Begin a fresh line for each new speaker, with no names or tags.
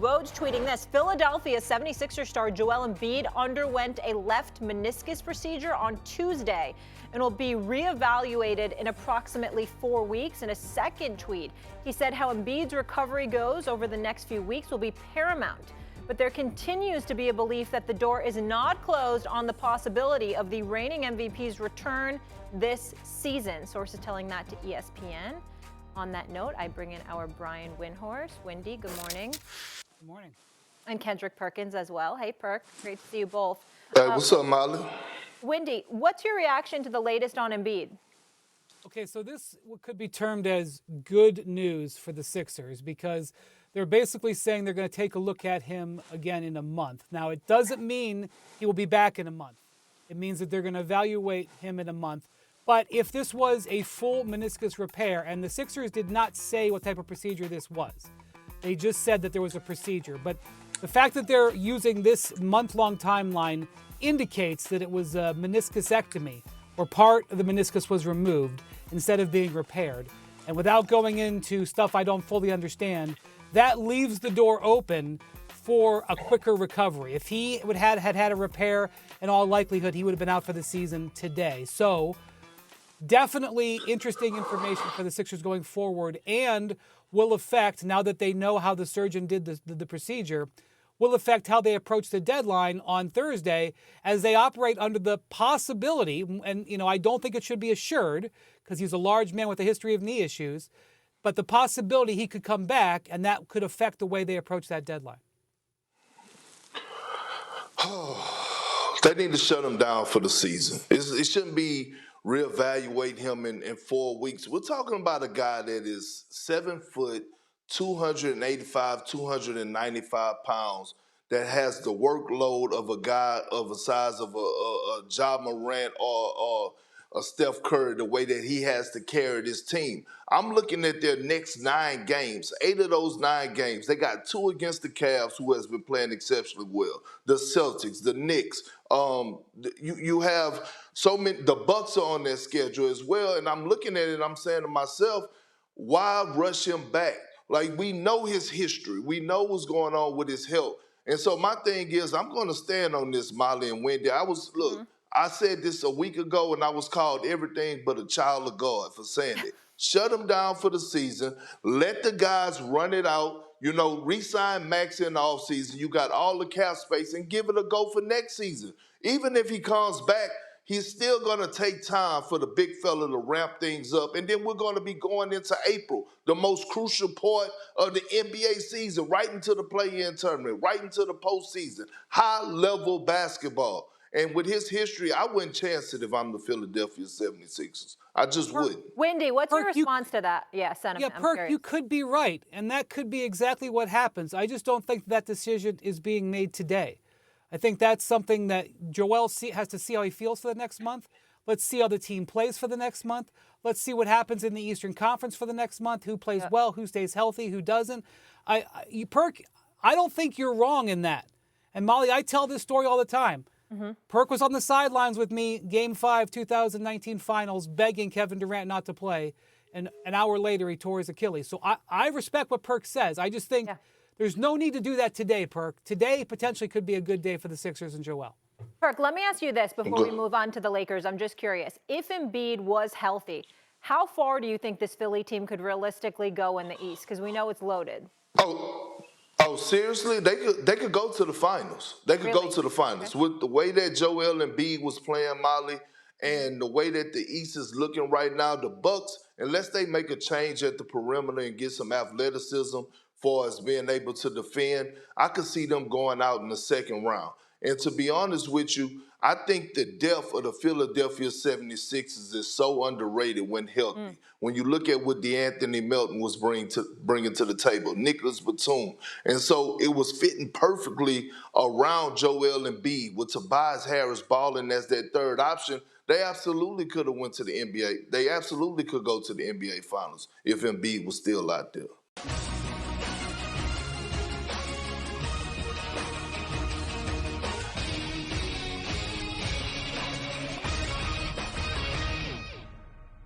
Woj tweeting this. Philadelphia 76er star Joel Embiid underwent a left meniscus procedure on Tuesday and will be reevaluated in approximately 4 weeks. In a second tweet, he said how Embiid's recovery goes over the next few weeks will be paramount. But there continues to be a belief that the door is not closed on the possibility of the reigning MVP's return this season. Sources telling that to ESPN. On that note, I bring in our Brian Windhorst. Windy, good morning.
Good morning.
And Kendrick Perkins as well. Hey, Perk. Great to see you both.
Hey, what's up, Molly?
Windy, what's your reaction to the latest on Embiid?
Okay, so this could be termed as good news for the Sixers because they're basically saying they're going to take a look at him again in a month. Now, it doesn't mean he will be back in a month. It means that they're going to evaluate him in a month. But if this was a full meniscus repair, and the Sixers did not say what type of procedure this was, they just said that there was a procedure. But the fact that they're using this month-long timeline indicates that it was a meniscusectomy, or part of the meniscus was removed instead of being repaired. And without going into stuff I don't fully understand, that leaves the door open for a quicker recovery. If he had a repair, in all likelihood, he would have been out for the season today. So definitely interesting information for the Sixers going forward, and will affect, now that they know how the surgeon did the procedure, will affect how they approach the deadline on Thursday as they operate under the possibility, and I don't think it should be assured because he's a large man with a history of knee issues, but the possibility he could come back, and that could affect the way they approach that deadline.
They need to shut him down for the season. It shouldn't be reevaluating him in 4 weeks. We're talking about a guy that is 7 foot, 285, 295 pounds, that has the workload of a guy of the size of a Ja Morant or a Steph Curry, the way that he has to carry this team. I'm looking at their next 9 games. 8 of those 9 games, they got 2 against the Cavs, who has been playing exceptionally well. The Celtics, the Knicks. You have so many. The Bucks are on their schedule as well, and I'm looking at it and I'm saying to myself, why rush him back? Like, we know his history. We know what's going on with his health. And so my thing is, I'm going to stand on this, Molly and Wendy. I said this a week ago, and I was called everything but a child of God for saying it. Shut him down for the season. Let the guys run it out. Re-sign Max in the offseason. You got all the cap space, and give it a go for next season. Even if he comes back, he's still going to take time for the big fella to ramp things up. And then we're going to be going into April, the most crucial part of the NBA season, right into the play-in tournament, right into the postseason, high-level basketball. And with his history, I wouldn't chance it if I'm the Philadelphia 76ers. I just wouldn't.
Wendy, what's your response to that? Yeah, sentiment.
Yeah, Perk, you could be right, and that could be exactly what happens. I just don't think that decision is being made today. I think that's something that Joel has to see how he feels for the next month. Let's see how the team plays for the next month. Let's see what happens in the Eastern Conference for the next month, who plays well, who stays healthy, who doesn't. Perk, I don't think you're wrong in that. And Molly, I tell this story all the time. Mm-hmm. Perk was on the sidelines with me, Game 5, 2019 Finals, begging Kevin Durant not to play. And an hour later, he tore his Achilles. So I respect what Perk says. I just think there's no need to do that today, Perk. Today potentially could be a good day for the Sixers and Joel.
Perk, let me ask you this before we move on to the Lakers. I'm just curious. If Embiid was healthy, how far do you think this Philly team could realistically go in the East? Because we know it's loaded.
Oh, seriously? They could go to the finals. They could go to the finals. With the way that Joel Embiid was playing, Molly, and the way that the East is looking right now, the Bucks, unless they make a change at the perimeter and get some athleticism for us being able to defend, I could see them going out in the second round. And to be honest with you, I think the depth of the Philadelphia 76ers is so underrated when healthy. When you look at what DeAnthony Melton was bringing to the table, Nicholas Batum. And so it was fitting perfectly around Joel Embiid with Tobias Harris balling as that third option. They absolutely could have went to the NBA. They absolutely could go to the NBA Finals if Embiid was still out there.